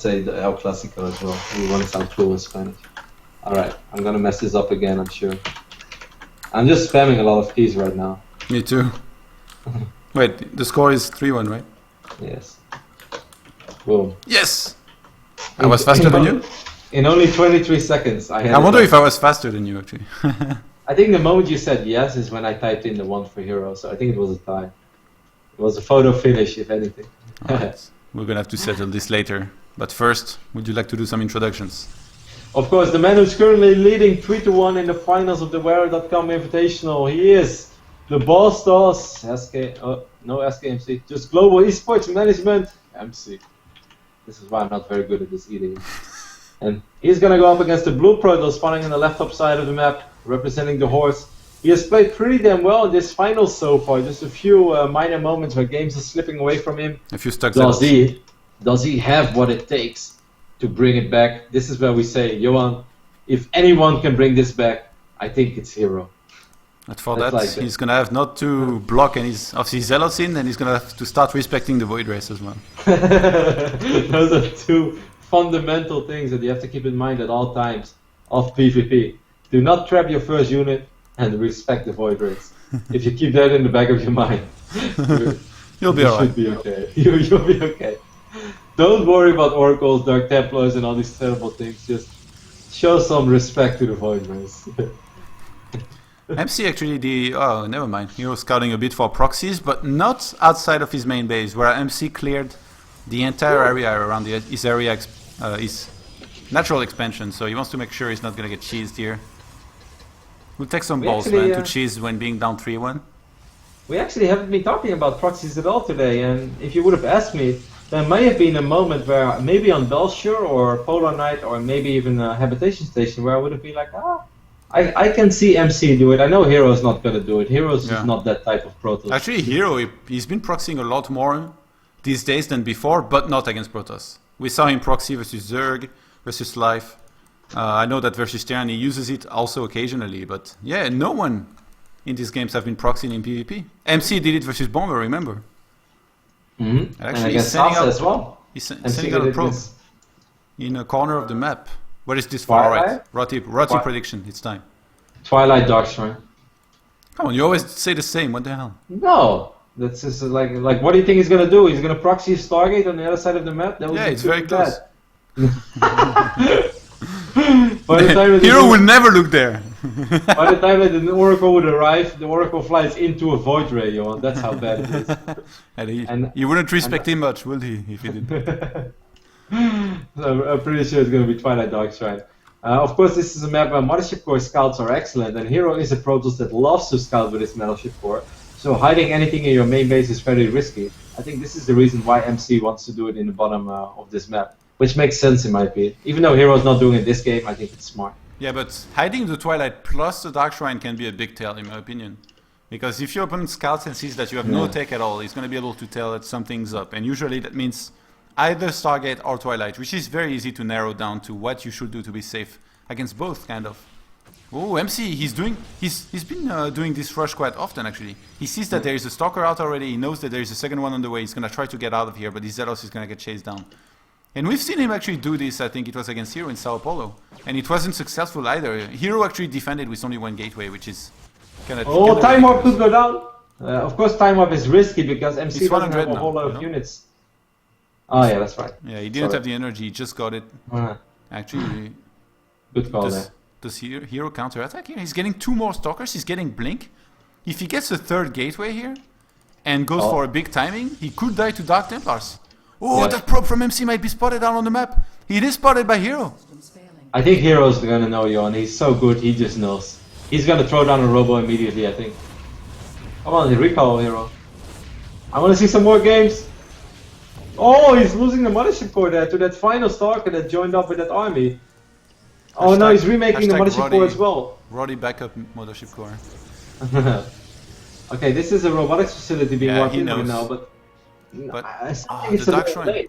say the El Clasico as well. We want to sound cool in Spanish. Alright, I'm gonna mess this up again, I'm sure. I'm just spamming a lot of keys right now. Me too. Wait, the score is 3-1, right? Yes. Boom. Yes! I was faster than you? In only 23 seconds, I had I wonder if I was faster than you, actually. I think the moment you said yes is when I typed in the one for HerO, so I think it was a tie. It was a photo finish, if anything. Right. We're gonna have to settle this later. But first, would you like to do some introductions? Of course, the man who's currently leading 3-1 in the finals of the HerO.com Invitational, he is the boss boss, no SKMC, just Global Esports Management, MC. This is why I'm not very good at this eating. And he's gonna go up against the Blue Proto spawning on the left top side of the map, representing the horse. He has played pretty damn well in this final so far, just a few minor moments where games are slipping away from him. A few stuck Does he have what it takes to bring it back? This is where we say, Johan, if anyone can bring this back, I think it's HerO. But for that, he's gonna have not to block any of his zealots in, and he's gonna have to start respecting the void race as well. Those are two fundamental things that you have to keep in mind at all times of PvP. Do not trap your first unit and respect the void race. If you keep that in the back of your mind, you'll be alright. Should be okay. You'll be okay. Don't worry about oracles, dark templars, and all these terrible things. Just show some respect to the void race. MC actually oh, never mind. He was scouting a bit for proxies, but not outside of his main base, where MC cleared the entire area around his area, his natural expansion. So he wants to make sure he's not gonna get cheesed here. We'll take some balls, man, to cheese when being down 3-1. We actually haven't been talking about proxies at all today, and if you would have asked me, there may have been a moment where maybe on Belshire or Polar Knight or maybe even a Habitation Station where I would have been like, I can see MC do it. I know HerO's not going to do it. HerO's just not that type of Protoss. Actually, HerO, he's been proxying a lot more these days than before, but not against Protoss. We saw him proxy versus Zerg, versus Life. I know that versus Terran he uses it also occasionally, but yeah, no one in these games have been proxying in PvP. MC did it versus Bomber, remember? Mm-hmm. Actually, he's Sasa as well. He's sending out a probe in a corner of the map. What is this far right? Roti prediction, it's time. Twilight Dark Shrine. Come on, you always say the same, what the hell? No, that's just like what do you think he's gonna do? He's gonna proxy Stargate on the other side of the map? That yeah, it's very close. HerO will never look there. By the time that the Oracle would arrive, the Oracle flies into a void ray, Johan. That's how bad it is. And you wouldn't respect him much, would he, if he did? So I'm pretty sure it's going to be Twilight Dark Shrine. Of course, this is a map where Mothership Core scouts are excellent, and HerO is a Protoss that loves to scout with his Mothership Core. So hiding anything in your main base is very risky. I think this is the reason why MC wants to do it in the bottom of this map. Which makes sense in my opinion. Even though HerO's not doing it this game, I think it's smart. Yeah, but hiding the Twilight plus the Dark Shrine can be a big tell in my opinion. Because if your opponent scouts and sees that you have no tech at all, he's going to be able to tell that something's up. And usually that means either Stargate or Twilight, which is very easy to narrow down to what you should do to be safe against both, kind of. Oh, MC, he's been doing this rush quite often actually. He sees that there is a Stalker out already, he knows that there is a second one on the way, he's going to try to get out of here, but his Zealous is going to get chased down. And we've seen him actually do this, I think it was against HerO in Sao Paulo. And it wasn't successful either. HerO actually defended with only one gateway, which is kind of... Oh, Time Warp could go down! Of course Time Warp is risky because MC doesn't have a whole lot of units. Oh yeah, that's right. Yeah, he didn't have the energy, he just got it. Actually... Good call there. Does HerO counter-attack here? He's getting 2 more Stalkers, he's getting Blink. If he gets a 3rd gateway here, and goes for a big timing, he could die to Dark Templars. Oh, that probe from MC might be spotted down on the map. It is spotted by HerO. I think HerO's gonna know, Johan. He's so good, he just knows. He's gonna throw down a robo immediately, I think. Come on, recall HerO. I wanna see some more games. Oh, he's losing the Mothership Core there to that final Stalker that joined up with that army. Oh no, he's remaking the Mothership Core as well. Roddy backup Mothership Core. Okay, this is a robotics facility being walked in right now, but the Dark Shrine.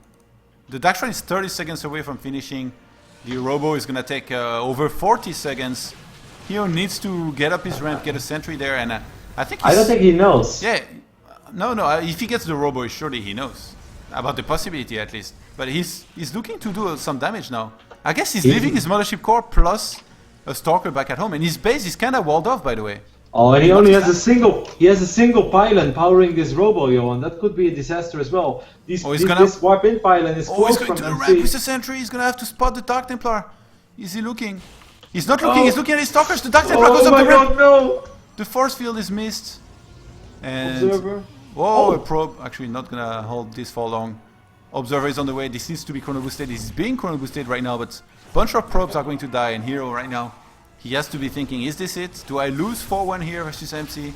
The Dark Shrine is 30 seconds away from finishing. The Robo is gonna take over 40 seconds. HerO needs to get up his ramp, get a sentry there, and I think I don't think he knows. Yeah, no. If he gets the Robo, surely he knows. About the possibility, at least. But he's looking to do some damage now. I guess he's leaving his Mothership Core plus a Stalker back at home. And his base is kind of walled off, by the way. Oh, and he only has a single pylon powering this Robo, Johan. That could be a disaster as well. This warp-in pylon is close from MC. Oh, he's going to the ramp with the sentry. He's going to have to spot the Dark Templar. Is he looking? He's not looking. He's looking at his Stalkers. The Dark Templar goes up the ramp. No. The force field is missed. And Observer. Whoa, a probe. Actually, not going to hold this for long. Observer is on the way. This needs to be chrono boosted. This is being chrono boosted right now, but a bunch of probes are going to die. And HerO right now, he has to be thinking, is this it? Do I lose 4-1 here versus MC?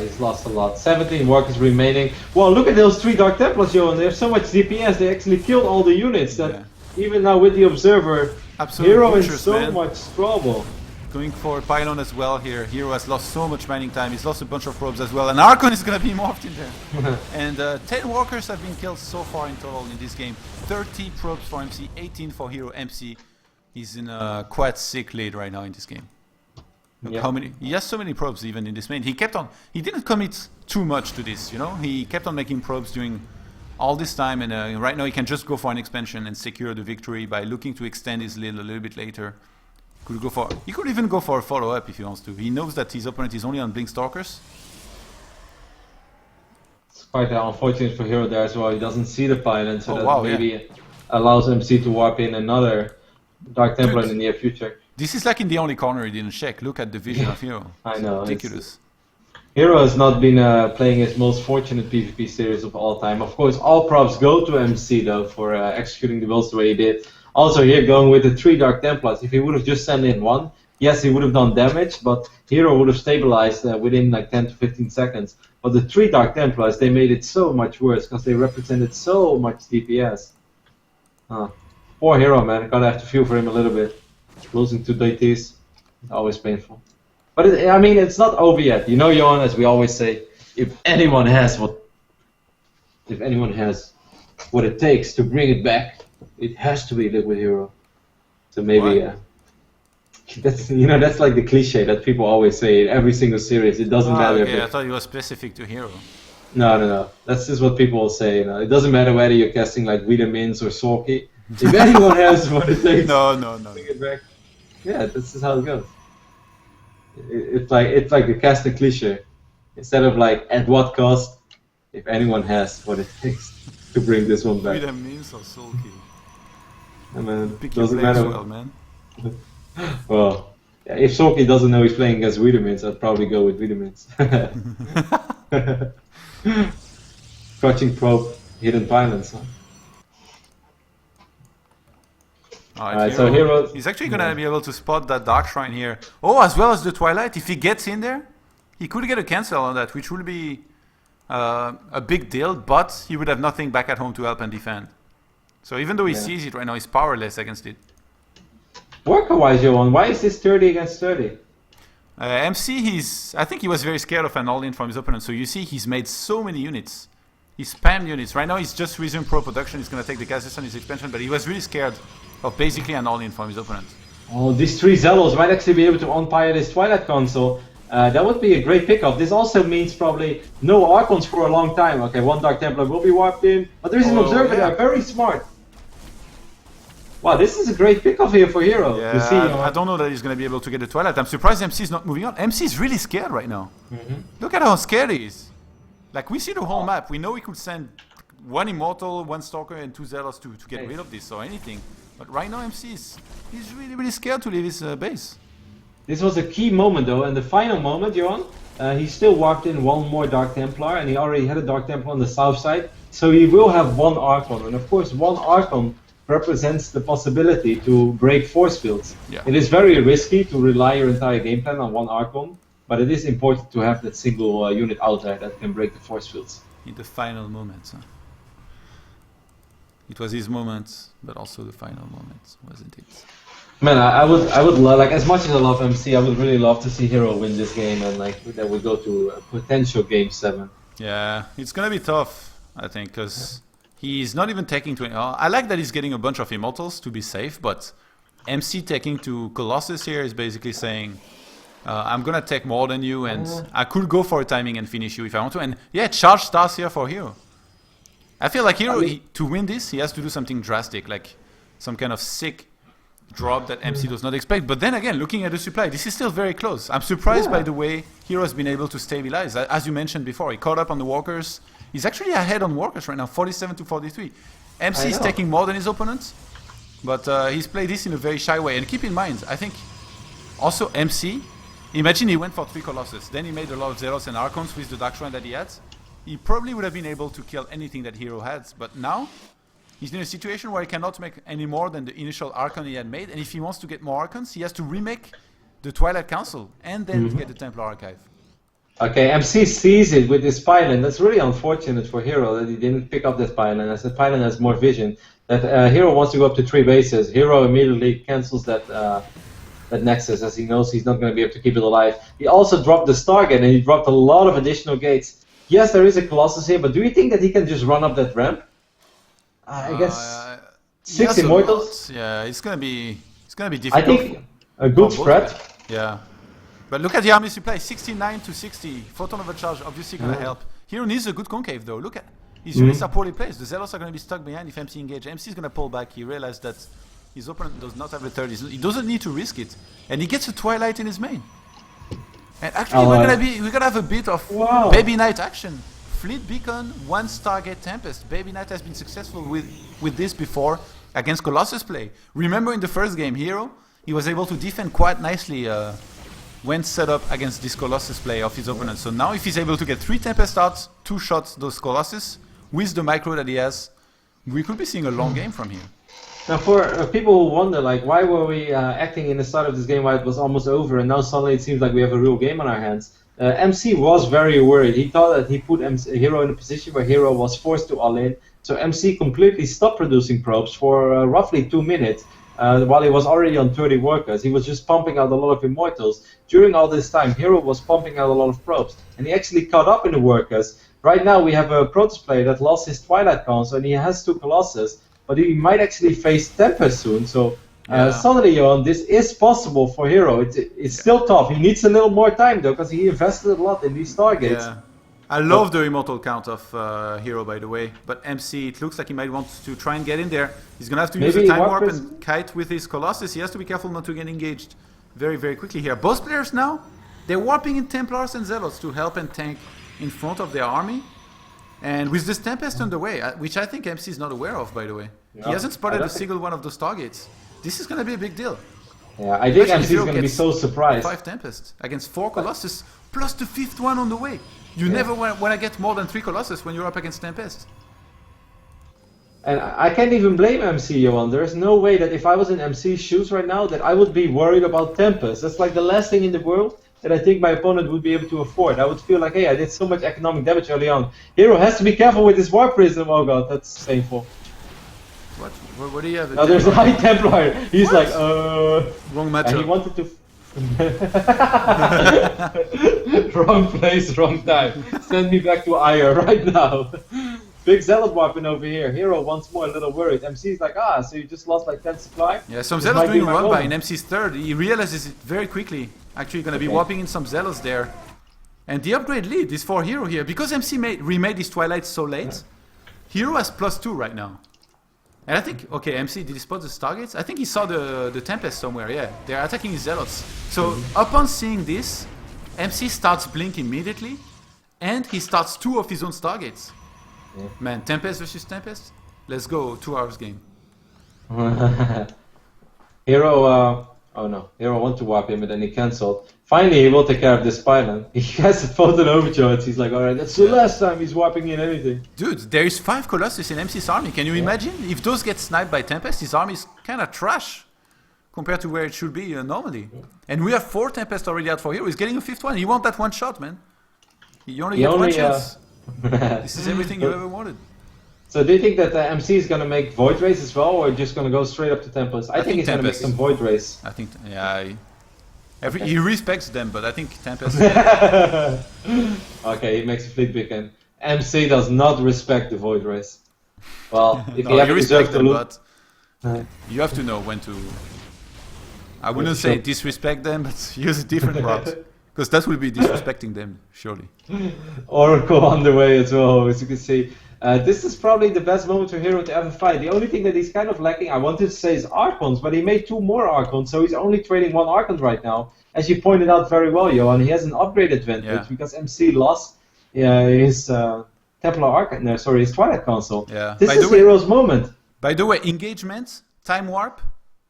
He's lost a lot. 17 workers remaining. Well, look at those 3 Dark Templars, Johan. They have so much DPS. They actually killed all the units. That even now with the Observer, HerO is so much trouble. Going for a pylon as well here. HerO has lost so much mining time. He's lost a bunch of probes as well. And Archon is going to be morphed in there. And 10 workers have been killed so far in total in this game. 30 probes for MC, 18 for HerO. MC, he's in a quite sick lead right now in this game. Yep. How many? He has so many probes even in this main. He didn't commit too much to this, you know. He kept on making probes during all this time. And right now he can just go for an expansion and secure the victory by looking to extend his lead a little bit later. He could even go for a follow-up if he wants to. He knows that his opponent is only on Blink Stalkers. It's quite unfortunate for HerO there as well. He doesn't see the pylon, so maybe allows MC to warp in another Dark Templar in the near future. This is like in the only corner he didn't check. Look at the vision of HerO. I know. It's ridiculous. HerO has not been playing his most fortunate PvP series of all time. Of course, all props go to MC though for executing the builds the way he did. Also here going with the 3 Dark Templars. If he would have just sent in 1, yes, he would have done damage, but HerO would have stabilized within like 10 to 15 seconds. But the 3 Dark Templars, they made it so much worse because they represented so much DPS. Poor HerO, man. Gotta have to feel for him a little bit. Losing to DTs, always painful. But I mean, it's not over yet. You know, Johan, as we always say, if anyone has what it takes to bring it back, it has to be Liquid HerO. So maybe that's like the cliche that people always say in every single series. It doesn't matter. Okay, I thought it was specific to HerO. No. That's just what people will say. You know, it doesn't matter whether you're casting like Wiedemins or Sorky. If anyone has what it takes, no. Bring it back. Yeah, this is how it goes. It's like the casting cliche. Instead of like at what cost, if anyone has what it takes to bring this one back. Wiedemins or Sulky. I mean, Pick doesn't matter. Well, man. Well, yeah, if Sulky doesn't know he's playing against Wiedemins, I'd probably go with Wiedemins. Crouching probe, hidden pylons. Huh? Alright, so HerO, he's actually going to be able to spot that Dark Shrine here. Oh, as well as the Twilight. If he gets in there, he could get a cancel on that, which will be a big deal, but he would have nothing back at home to help and defend. So even though he sees it right now, he's powerless against it. Worker-wise, Johan, why is this 30 against 30? MC, I think he was very scared of an all-in from his opponent. So you see, he's made so many units. He spammed units. Right now, he's just resumed pro production. He's going to take the gases on his expansion, but he was really scared of basically an all-in from his opponent. Oh, these 3 Zealots might actually be able to unpire this Twilight console. That would be a great pickup. This also means probably no Archons for a long time. Okay, 1 Dark Templar will be warped in, but there is an Observer there. Very smart. Wow, this is a great pickup here for HerO. Yeah, you see, I don't know that he's going to be able to get the Twilight. I'm surprised MC is not moving on. MC is really scared right now. Look at how scared he is. Like, we see the whole map. We know he could send 1 Immortal, 1 Stalker, and 2 Zealots to get rid of this or anything. But right now, MC he's really, really scared to leave his base. This was a key moment, though, and the final moment, Johan, he still warped in 1 more Dark Templar, and he already had a Dark Templar on the south side. So he will have 1 Archon, and of course, 1 Archon represents the possibility to break force fields. Yeah. It is very risky to rely your entire game plan on 1 Archon, but it is important to have that single unit out there that can break the force fields. In the final moments, huh? It was his moment, but also the final moment, wasn't it? Man, I would love, like, as much as I love MC, I would really love to see HerO win this game, and like that would go to a potential Game 7. Yeah, it's gonna be tough, I think, because he's not even taking 20. I like that he's getting a bunch of Immortals to be safe, but MC taking to Colossus here is basically saying, I'm gonna take more than you, and I could go for a timing and finish you if I want to. And yeah, charge stars here for HerO. I feel like HerO, to win this, he has to do something drastic, like some kind of sick drop that MC does not expect. But then again, looking at the supply, this is still very close. I'm surprised by the way HerO has been able to stabilize. As you mentioned before, he caught up on the walkers. He's actually ahead on walkers right now, 47 to 43. MC is taking more than his opponents, but he's played this in a very shy way. And keep in mind, I think also MC, imagine he went for 3 Colossus, then he made a lot of Zealots and Archons with the Dark Shrine that he had. He probably would have been able to kill anything that HerO had, but now he's in a situation where he cannot make any more than the initial Archon he had made, and if he wants to get more Archons, he has to remake the Twilight Council and then get the Templar Archive. Okay, MC sees it with this pylon. That's really unfortunate for HerO that he didn't pick up this pylon, as the pylon has more vision. That HerO wants to go up to 3 bases. HerO immediately cancels that that Nexus, as he knows he's not going to be able to keep it alive. He also dropped the Stargate, and he dropped a lot of additional gates. Yes, there is a Colossus here, but do you think that he can just run up that ramp? I guess 6 Immortals. Yeah, it's gonna be difficult. I think a good spread. Yeah, but look at the army supply, 69 to 60. Photon overcharge obviously gonna help. HerO needs a good concave though. Look at his units are poorly placed. The Zealots are gonna be stuck behind if MC engage. MC is gonna pull back. He realized that his opponent does not have a third. He doesn't need to risk it, and he gets a Twilight in his main. And actually, we're gonna have a bit of Baby Knight action. Fleet Beacon, 1 Stargate Tempest. Baby Knight has been successful with this before against Colossus play. Remember in the first game, HerO, he was able to defend quite nicely when set up against this Colossus play of his opponent. So now if he's able to get 3 Tempest out, 2 shots those Colossus, with the micro that he has, we could be seeing a long game from here. Now, for people who wonder, like, why were we acting in the start of this game while it was almost over, and now suddenly it seems like we have a real game on our hands? MC was very worried. He thought that he put HerO in a position where HerO was forced to all-in, so MC completely stopped producing probes for roughly 2 minutes, while he was already on 30 workers. He was just pumping out a lot of Immortals. During all this time, HerO was pumping out a lot of probes, and he actually caught up in the workers. Right now, we have a Protoss player that lost his Twilight Council, and he has 2 Colossus, but he might actually face Tempest soon, so suddenly, Johan, this is possible for HerO. It's still tough. He needs a little more time, though, because he invested a lot in these Stargates. Yeah. I love the Immortal count of HerO, by the way, but MC, it looks like he might want to try and get in there. He's going to have to use a Time Warp and kite with his Colossus. He has to be careful not to get engaged very, very quickly here. Both players now, they're warping in Templars and Zealots to help and tank in front of their army. And with this Tempest underway, which I think MC is not aware of, by the way. Yeah, he hasn't spotted a single one of those targets. This is going to be a big deal. Yeah, I think MC is going to be so surprised. 5 Tempests against 4 Colossus, plus the 5th one on the way. You never want to get more than 3 Colossus when you're up against Tempest. And I can't even blame MC, Johan. There's no way that if I was in MC's shoes right now, that I would be worried about Tempest. That's like the last thing in the world that I think my opponent would be able to afford. I would feel like, hey, I did so much economic damage early on. HerO has to be careful with his War Prism. Oh god, that's painful. What do you have? No, there's a High Templar. He's like, wrong matchup. He wanted to... Wrong place, wrong time. Send me back to Ire right now. Big Zealot weapon over here. HerO once more a little worried. MC's like, so you just lost like 10 supply? Yeah, some Zealots doing a run by in MC's third. He realizes it very quickly. Actually going to be warping in some Zealots there. And the upgrade lead is for HerO here. Because MC remade his Twilight so late, HerO has +2 right now. And I think, okay, MC, did he spot the Stargates? I think he saw the Tempest somewhere, yeah. They're attacking his Zealots. So upon seeing this, MC starts Blink immediately, and he starts 2 of his own Stargates. Yeah. Man, Tempest versus Tempest? Let's go, 2 hours game. HerO, oh no, HerO wanted to warp him, but then he cancelled. Finally, he will take care of this pylon. He has a Photon Overcharge. He's like, alright, that's the last time he's warping in anything. Dude, there is 5 Colossus in MC's army. Can you imagine? If those get sniped by Tempest, his army is kind of trash compared to where it should be normally. And we have 4 Tempest already out for HerO. He's getting a 5th one. He wants that one shot, man. You only get one chance. This is everything you ever wanted. So do you think that MC is going to make Void Race as well, or just going to go straight up to Tempest? I think he's going to make some Void Race. I think, yeah. He respects them, but I think Tempest... Okay, he makes a Fleet Beacon. MC does not respect the Void Race. Well, if no, you respect them, but you have to know when to... I wouldn't say disrespect them, but use a different route. Because that will be disrespecting them, surely. Oracle on the way as well, as you can see. This is probably the best moment for HerO to ever fight. The only thing that he's kind of lacking, I wanted to say, is Archons, but he made 2 more Archons, so he's only trading 1 Archon right now. As you pointed out very well, Johan, he has an upgrade advantage because MC lost his Templar Archon, no, sorry, his Twilight Council. Yeah. This is HerO's moment. By the way, engagement, time warp,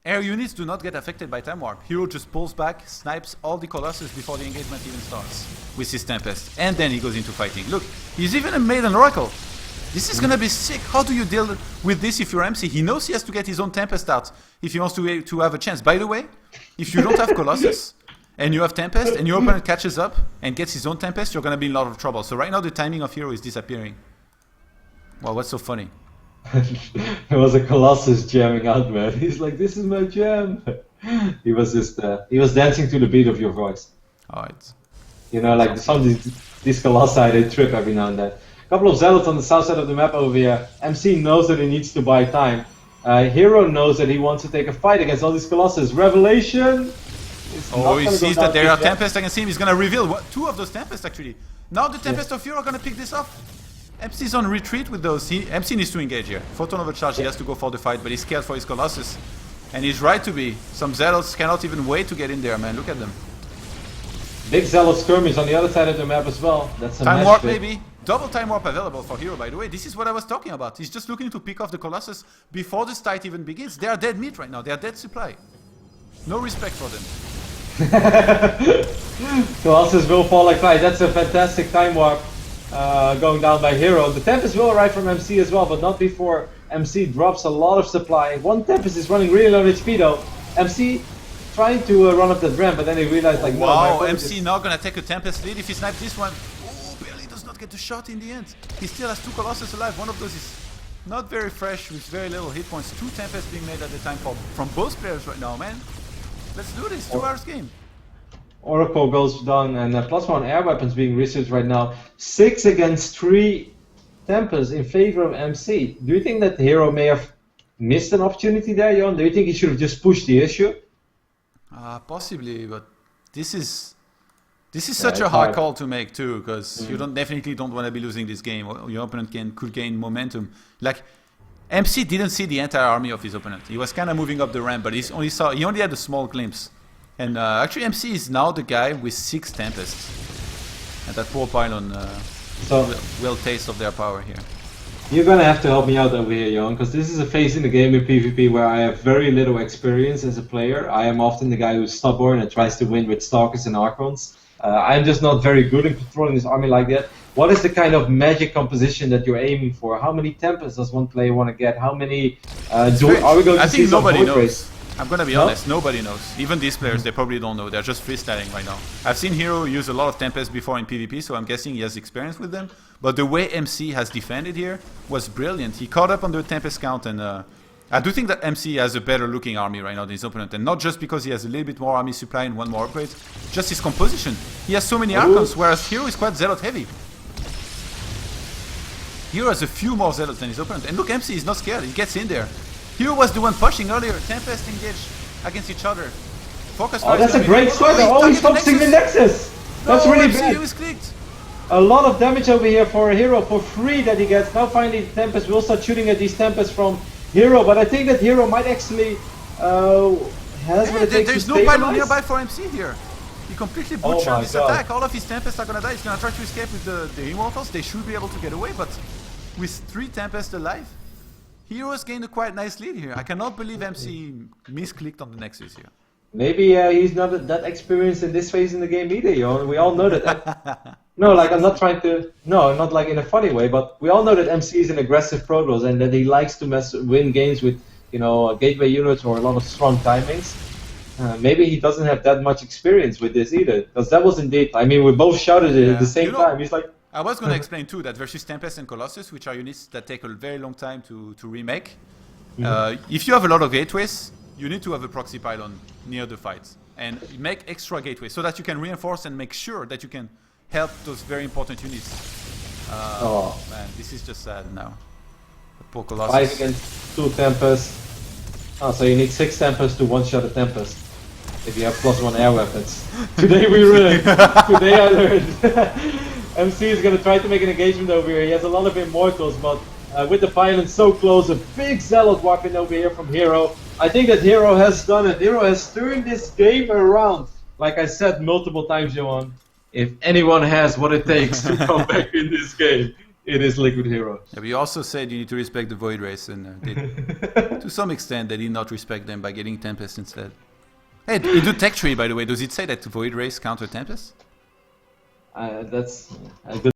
air units do not get affected by time warp. HerO just pulls back, snipes all the Colossus before the engagement even starts with his Tempest, and then he goes into fighting. Look, he's even made an Oracle. This is gonna be sick. How do you deal with this if you're MC? He knows he has to get his own Tempest out if he wants to have a chance. By the way, if you don't have Colossus and you have Tempest and your opponent catches up and gets his own Tempest, you're gonna be in a lot of trouble. So right now the timing of HerO is disappearing. Wow, what's so funny? There was a Colossus jamming out, man. He's like, this is my jam. He was just, he was dancing to the beat of your voice. Alright. You know, like some of these Colossi, they trip every now and then. A couple of Zealots on the south side of the map over here. MC knows that he needs to buy time. HerO knows that he wants to take a fight against all these Colossus. Revelation! Oh, he sees that there are Tempests. I can see him. He's gonna reveal 2 of those Tempests actually. Now the Tempest of HerO are gonna pick this up. MC's on retreat with those. MC needs to engage here. Photon overcharge, he has to go for the fight, but he's scared for his Colossus. And he's right to be. Some Zealots cannot even wait to get in there, man. Look at them. Big Zealot skirmish on the other side of the map as well. That's a time warp maybe. Double time warp available for HerO, by the way. This is what I was talking about. He's just looking to pick off the Colossus before the fight even begins. They are dead meat right now. They are dead supply. No respect for them. Colossus will fall like flies. That's a fantastic time warp going down by HerO. The Tempest will arrive from MC as well, but not before MC drops a lot of supply. 1 Tempest is running really low HP though. MC trying to run up that ramp, but then he realized like, wow, MC not gonna take a Tempest lead if he snipes this one. Get the shot in the end. He still has 2 Colossus alive. One of those is not very fresh with very little hit points. 2 Tempests being made at the time from both players right now, man. Let's do this. 2 hours game. Oracle goes down and +1 air weapons being researched right now. 6 against 3 Tempests in favor of MC. Do you think that HerO may have missed an opportunity there, Jon? Do you think he should have just pushed the issue? Possibly, but this is such a hard call to make too, because you definitely don't want to be losing this game. Your opponent could gain momentum. Like MC didn't see the entire army of his opponent. He was kind of moving up the ramp, but he only had a small glimpse. And actually, MC is now the guy with 6 Tempests, and that poor pylon will taste of their power here. You're gonna have to help me out over here, Jon, because this is a phase in the game in PvP where I have very little experience as a player. I am often the guy who's stubborn and tries to win with Stalkers and Archons. I'm just not very good in controlling this army like that. What is the kind of magic composition that you're aiming for? How many Tempests does one player want to get? How many are we going to see some nobody knows. race? I'm gonna be honest, nobody knows. Even these players, they probably don't know. They're just freestyling right now. I've seen HerO use a lot of Tempests before in PvP, so I'm guessing he has experience with them. But the way MC has defended here was brilliant. He caught up on the Tempest count, and I do think that MC has a better looking army right now than his opponent. And not just because he has a little bit more army supply and 1 more upgrade, just his composition. He has so many Archons, whereas HerO is quite Zealot heavy. HerO has a few more Zealots than his opponent. And look, MC is not scared, he gets in there. HerO was the one pushing earlier. Tempest engaged against each other. Focus fire. Oh, that's a great start. Oh, he's focusing the Nexus. That's really bad. He was clicked. A lot of damage over here for HerO for free that he gets. Now finally the Tempest will start shooting at these Tempests from HerO, but I think that HerO might actually has what it takes there's to no pylon stabilize. nearby for MC here. He completely butchered his attack. All of his Tempests are gonna die. He's gonna try to escape with the Immortals. They should be able to get away, but with 3 Tempests alive, HerO has gained a quite nice lead here. I cannot believe MC misclicked on the Nexus here. Maybe he's not that experienced in this phase in the game either, We all know that. No, like I'm not trying to. No, not like in a funny way, but we all know that MC is an aggressive Protoss and that he likes to win games with, gateway units or a lot of strong timings. Maybe he doesn't have that much experience with this either, because that was indeed. I mean, we both shouted it at the same time. He's like. I was going to explain too that versus Tempest and Colossus, which are units that take a very long time to remake, if you have a lot of gateways, you need to have a proxy pylon near the fight and make extra gateways so that you can reinforce and make sure that you can help those very important units. Man, this is just sad now. The poor Colossus. 5 against 2 Tempests. Oh, so you need 6 Tempests to one-shot a Tempest. If you have +1 air weapons. Today we learned. Today I learned. MC is going to try to make an engagement over here. He has a lot of immortals, but with the pylon so close, a big zealot weapon over here from HerO. I think that HerO has done it. HerO has turned this game around. Like I said multiple times, Johan, if anyone has what it takes to come back in this game, it is Liquid HerO. Yeah, but you also said you need to respect the Void Race, and to some extent they did not respect them by getting Tempest instead. Hey, in the tech tree, by the way, does it say that Void Race counter Tempest? That's a good